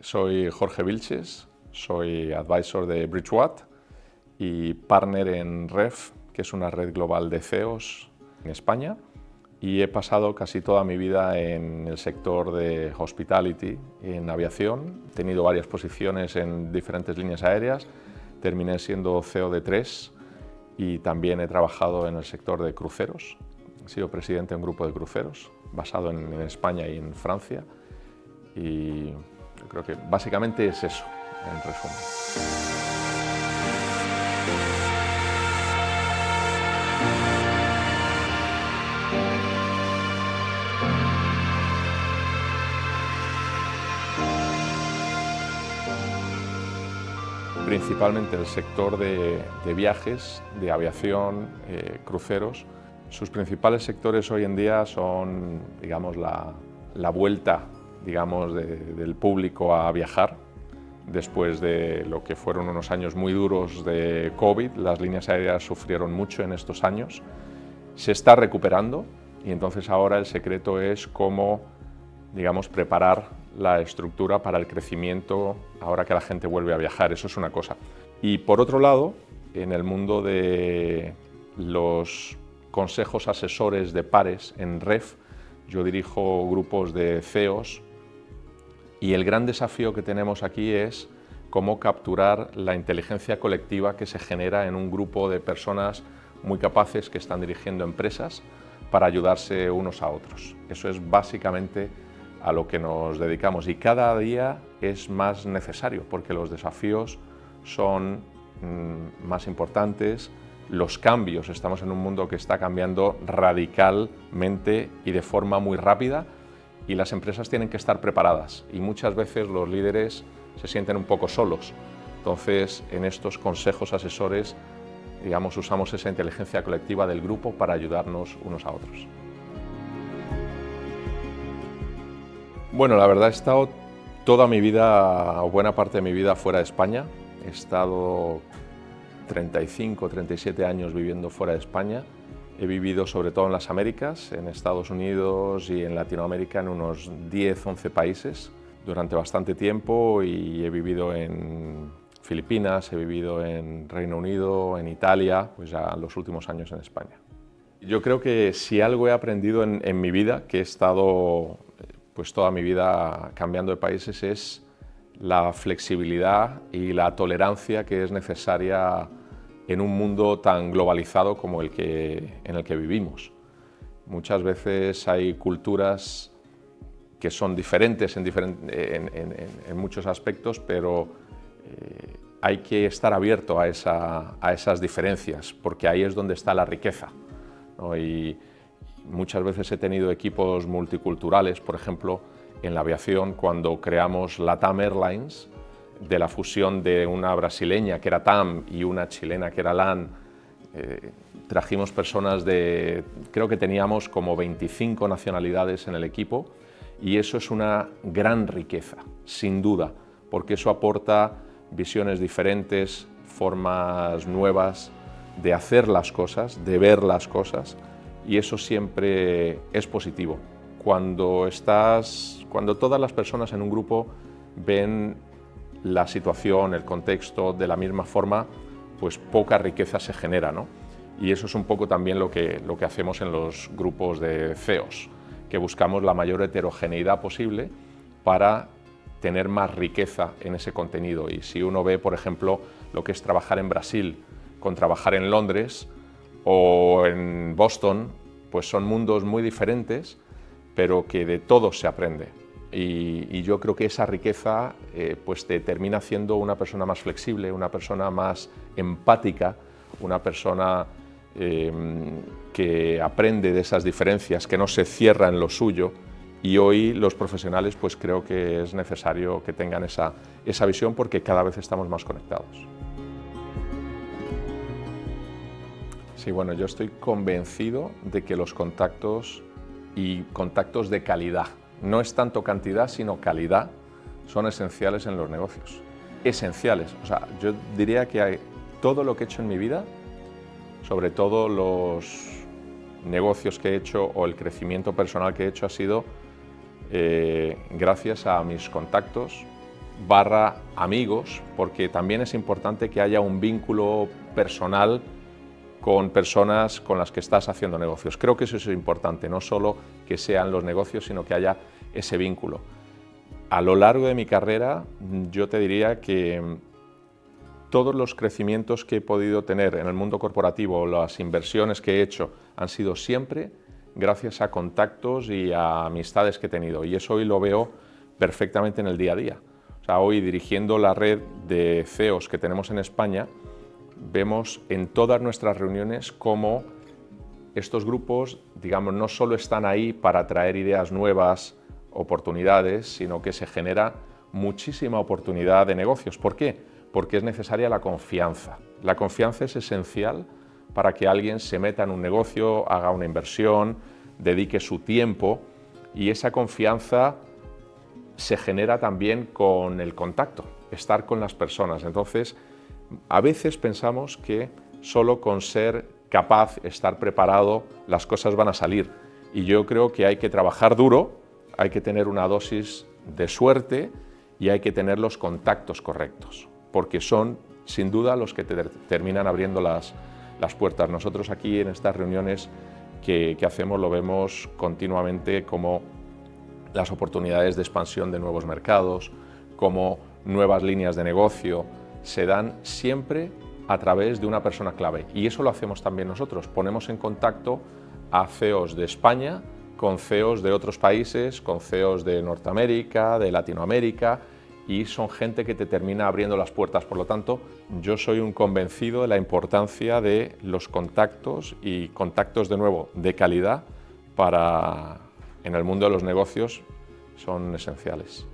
Soy Jorge Vilches, soy advisor de Bridgewater y partner en REF, que es una red global de CEOs en España, y he pasado casi toda mi vida en el sector de hospitality, en aviación. He tenido varias posiciones en diferentes líneas aéreas, terminé siendo CEO de 3 y también he trabajado en el sector de cruceros. He sido presidente de un grupo de cruceros basado en España y en Francia, y yo creo que básicamente es eso, en resumen. Principalmente el sector de viajes, de aviación, cruceros. Sus principales sectores hoy en día son, digamos, la vuelta, digamos, del público a viajar. Después de lo que fueron unos años muy duros de COVID, las líneas aéreas sufrieron mucho en estos años. Se está recuperando y entonces ahora el secreto es cómo, digamos, preparar la estructura para el crecimiento ahora que la gente vuelve a viajar. Eso es una cosa. Y por otro lado, en el mundo de los consejos asesores de pares en REF, yo dirijo grupos de CEOs y el gran desafío que tenemos aquí es cómo capturar la inteligencia colectiva que se genera en un grupo de personas muy capaces que están dirigiendo empresas para ayudarse unos a otros. Eso es básicamente a lo que nos dedicamos y cada día es más necesario porque los desafíos son más importantes, los cambios, estamos en un mundo que está cambiando radicalmente y de forma muy rápida y las empresas tienen que estar preparadas y muchas veces los líderes se sienten un poco solos. Entonces, en estos consejos asesores, digamos, usamos esa inteligencia colectiva del grupo para ayudarnos unos a otros. Bueno, la verdad he estado toda mi vida, o buena parte de mi vida, fuera de España. He estado 35, 37 años viviendo fuera de España. He vivido sobre todo en las Américas, en Estados Unidos y en Latinoamérica, en unos 10, 11 países durante bastante tiempo, y he vivido en Filipinas, he vivido en Reino Unido, en Italia, pues ya los últimos años en España. Yo creo que si algo he aprendido en mi vida, que he estado pues toda mi vida cambiando de países, es la flexibilidad y la tolerancia que es necesaria en un mundo tan globalizado como en el que vivimos. Muchas veces hay culturas que son diferentes en muchos aspectos, pero hay que estar abierto a esas diferencias, porque ahí es donde está la riqueza, ¿no? Y muchas veces he tenido equipos multiculturales, por ejemplo, en la aviación, cuando creamos LATAM Airlines, de la fusión de una brasileña que era TAM y una chilena que era LAN, trajimos personas creo que teníamos como 25 nacionalidades en el equipo, y eso es una gran riqueza, sin duda, porque eso aporta visiones diferentes, formas nuevas de hacer las cosas, de ver las cosas, y eso siempre es positivo. Cuando todas las personas en un grupo ven la situación, el contexto de la misma forma, pues poca riqueza se genera, ¿no? Y eso es un poco también lo que hacemos en los grupos de CEOs, que buscamos la mayor heterogeneidad posible para tener más riqueza en ese contenido. Y si uno ve, por ejemplo, lo que es trabajar en Brasil con trabajar en Londres o en Boston, pues son mundos muy diferentes, pero que de todos se aprende. Y yo creo que esa riqueza pues te termina haciendo una persona más flexible, una persona más empática, una persona que aprende de esas diferencias, que no se cierra en lo suyo. Y hoy los profesionales pues creo que es necesario que tengan esa visión, porque cada vez estamos más conectados. Sí, bueno, yo estoy convencido de que los contactos, y contactos de calidad, no es tanto cantidad sino calidad, son esenciales en los negocios. Esenciales. O sea, yo diría que todo lo que he hecho en mi vida, sobre todo los negocios que he hecho o el crecimiento personal que he hecho, ha sido gracias a mis contactos, barra amigos, porque también es importante que haya un vínculo personal con personas con las que estás haciendo negocios. Creo que eso es importante, no solo que sean los negocios, sino que haya ese vínculo. A lo largo de mi carrera, yo te diría que todos los crecimientos que he podido tener en el mundo corporativo, las inversiones que he hecho, han sido siempre gracias a contactos y a amistades que he tenido. Y eso hoy lo veo perfectamente en el día a día. O sea, hoy dirigiendo la red de CEOs que tenemos en España, vemos en todas nuestras reuniones cómo estos grupos, digamos, no solo están ahí para traer ideas nuevas, oportunidades, sino que se genera muchísima oportunidad de negocios. ¿Por qué? Porque es necesaria la confianza. La confianza es esencial para que alguien se meta en un negocio, haga una inversión, dedique su tiempo, y esa confianza se genera también con el contacto, estar con las personas. Entonces, a veces pensamos que solo con ser capaz, estar preparado, las cosas van a salir. Y yo creo que hay que trabajar duro, hay que tener una dosis de suerte y hay que tener los contactos correctos, porque son, sin duda, los que te terminan abriendo las puertas. Nosotros aquí en estas reuniones que hacemos lo vemos continuamente como las oportunidades de expansión de nuevos mercados, como nuevas líneas de negocio, se dan siempre a través de una persona clave. Y eso lo hacemos también nosotros. Ponemos en contacto a CEOs de España con CEOs de otros países, con CEOs de Norteamérica, de Latinoamérica, y son gente que te termina abriendo las puertas. Por lo tanto, yo soy un convencido de la importancia de los contactos, y contactos, de nuevo, de calidad, para en el mundo de los negocios son esenciales.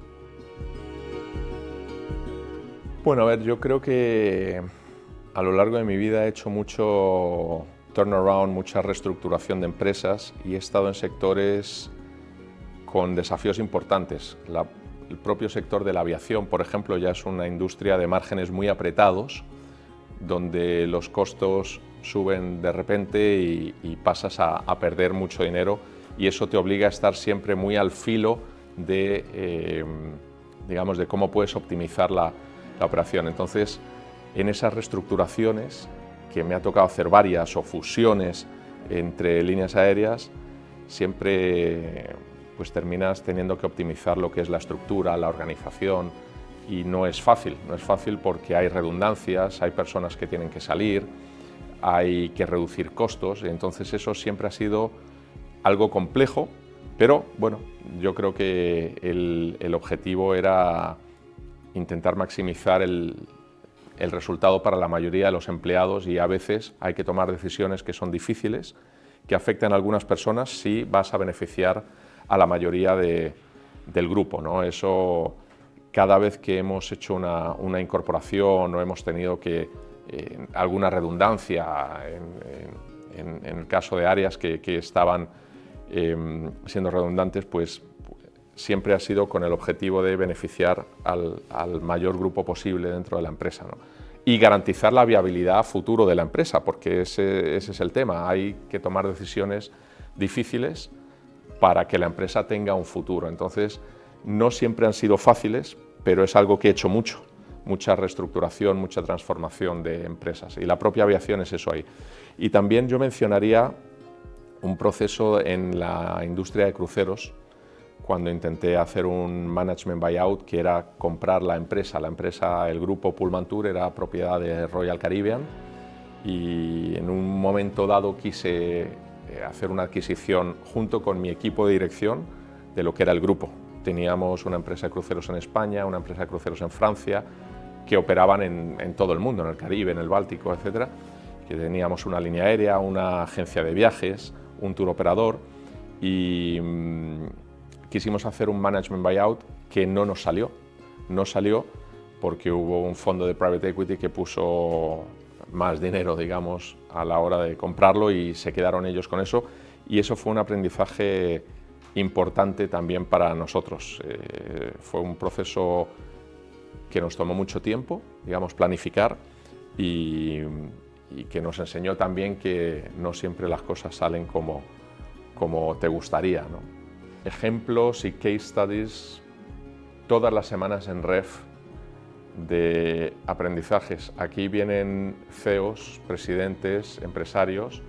Bueno, a ver, yo creo que a lo largo de mi vida he hecho mucho turnaround, mucha reestructuración de empresas, y he estado en sectores con desafíos importantes. El propio sector de la aviación, por ejemplo, ya es una industria de márgenes muy apretados, donde los costos suben de repente y pasas a perder mucho dinero, y eso te obliga a estar siempre muy al filo de, digamos, de cómo puedes optimizar la operación. Entonces, en esas reestructuraciones, que me ha tocado hacer varias, o fusiones entre líneas aéreas, siempre pues terminas teniendo que optimizar lo que es la estructura, la organización, y no es fácil porque hay redundancias, hay personas que tienen que salir, hay que reducir costos, entonces eso siempre ha sido algo complejo, pero bueno, yo creo que el objetivo era intentar maximizar el resultado para la mayoría de los empleados, y a veces hay que tomar decisiones que son difíciles, que afectan a algunas personas si vas a beneficiar a la mayoría del grupo, ¿no? Eso, cada vez que hemos hecho una incorporación o hemos tenido que alguna redundancia en el caso de áreas que estaban siendo redundantes, pues siempre ha sido con el objetivo de beneficiar al mayor grupo posible dentro de la empresa, ¿no? Y garantizar la viabilidad a futuro de la empresa, porque ese es el tema. Hay que tomar decisiones difíciles para que la empresa tenga un futuro. Entonces, no siempre han sido fáciles, pero es algo que he hecho mucha reestructuración, mucha transformación de empresas, y la propia aviación es eso ahí. Y también yo mencionaría un proceso en la industria de cruceros, cuando intenté hacer un management buyout, que era comprar la empresa. El grupo Pullman Tour era propiedad de Royal Caribbean, y en un momento dado quise hacer una adquisición junto con mi equipo de dirección de lo que era el grupo. Teníamos una empresa de cruceros en España, una empresa de cruceros en Francia, que operaban en todo el mundo, en el Caribe, en el Báltico, etc. Que teníamos una línea aérea, una agencia de viajes, un tour operador, y quisimos hacer un management buyout que no nos salió. No salió porque hubo un fondo de private equity que puso más dinero, digamos, a la hora de comprarlo, y se quedaron ellos con eso, y eso fue un aprendizaje importante también para nosotros. Fue un proceso que nos tomó mucho tiempo, digamos, planificar, y que nos enseñó también que no siempre las cosas salen como te gustaría, ¿no? Ejemplos y case studies, todas las semanas en REF de aprendizajes. Aquí vienen CEOs, presidentes, empresarios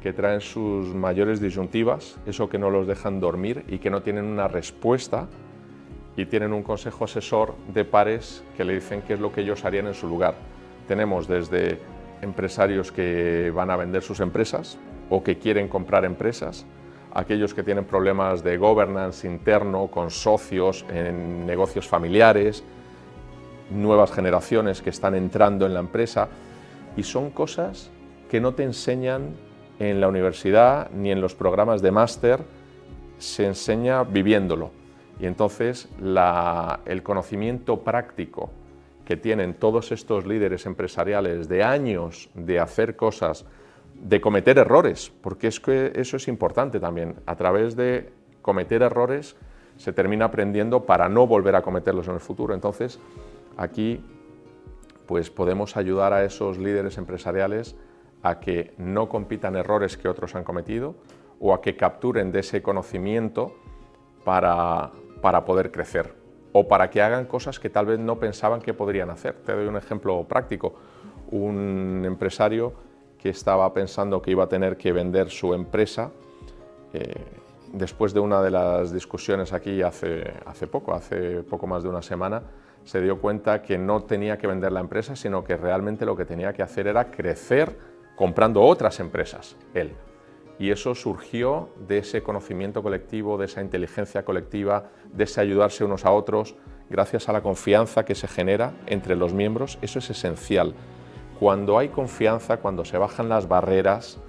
que traen sus mayores disyuntivas, eso que no los dejan dormir y que no tienen una respuesta, y tienen un consejo asesor de pares que le dicen qué es lo que ellos harían en su lugar. Tenemos desde empresarios que van a vender sus empresas o que quieren comprar empresas, aquellos que tienen problemas de governance interno con socios en negocios familiares, nuevas generaciones que están entrando en la empresa, y son cosas que no te enseñan en la universidad ni en los programas de máster, se enseña viviéndolo. Y entonces el conocimiento práctico que tienen todos estos líderes empresariales de años de hacer cosas, de cometer errores, porque es que eso es importante también. A través de cometer errores se termina aprendiendo para no volver a cometerlos en el futuro. Entonces, aquí pues podemos ayudar a esos líderes empresariales a que no compitan errores que otros han cometido o a que capturen de ese conocimiento para poder crecer o para que hagan cosas que tal vez no pensaban que podrían hacer. Te doy un ejemplo práctico. Un empresario que estaba pensando que iba a tener que vender su empresa, después de una de las discusiones aquí hace poco más de una semana, se dio cuenta que no tenía que vender la empresa, sino que realmente lo que tenía que hacer era crecer comprando otras empresas, él. Y eso surgió de ese conocimiento colectivo, de esa inteligencia colectiva, de ese ayudarse unos a otros, gracias a la confianza que se genera entre los miembros. Eso es esencial. Cuando hay confianza, cuando se bajan las barreras,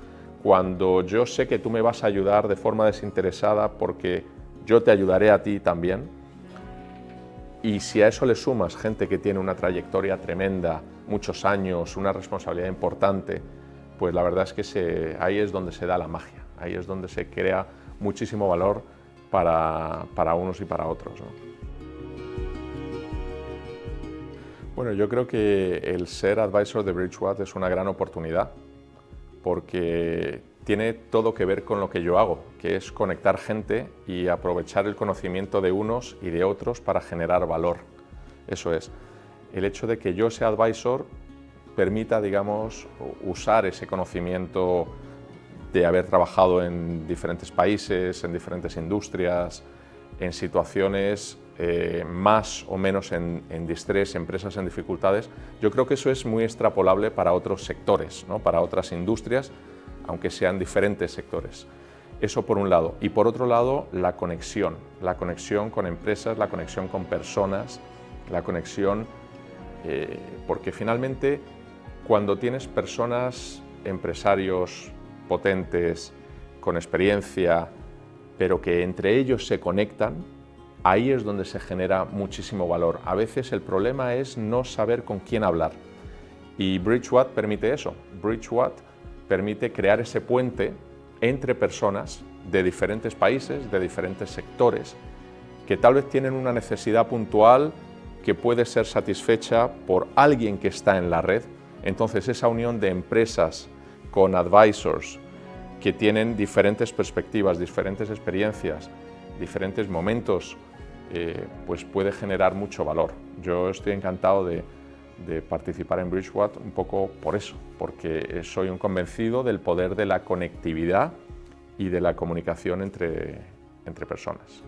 cuando yo sé que tú me vas a ayudar de forma desinteresada porque yo te ayudaré a ti también, y si a eso le sumas gente que tiene una trayectoria tremenda, muchos años, una responsabilidad importante, pues la verdad es que ahí es donde se da la magia, ahí es donde se crea muchísimo valor para unos y para otros, ¿no? Bueno, yo creo que el ser advisor de Bridgewatt es una gran oportunidad porque tiene todo que ver con lo que yo hago, que es conectar gente y aprovechar el conocimiento de unos y de otros para generar valor. Eso es, el hecho de que yo sea advisor permita, digamos, usar ese conocimiento de haber trabajado en diferentes países, en diferentes industrias, en situaciones más o menos en distrés, empresas en dificultades. Yo creo que eso es muy extrapolable para otros sectores, ¿no? Para otras industrias, aunque sean diferentes sectores. Eso por un lado. Y por otro lado, la conexión con empresas, la conexión con personas, la conexión, porque finalmente cuando tienes personas, empresarios potentes, con experiencia, pero que entre ellos se conectan, ahí es donde se genera muchísimo valor. A veces el problema es no saber con quién hablar. Y Bridgewatt permite eso. Bridgewatt permite crear ese puente entre personas de diferentes países, de diferentes sectores, que tal vez tienen una necesidad puntual que puede ser satisfecha por alguien que está en la red. Entonces, esa unión de empresas con advisors que tienen diferentes perspectivas, diferentes experiencias, diferentes momentos, pues puede generar mucho valor. Yo estoy encantado de participar en Bridgewatt un poco por eso, porque soy un convencido del poder de la conectividad y de la comunicación entre personas.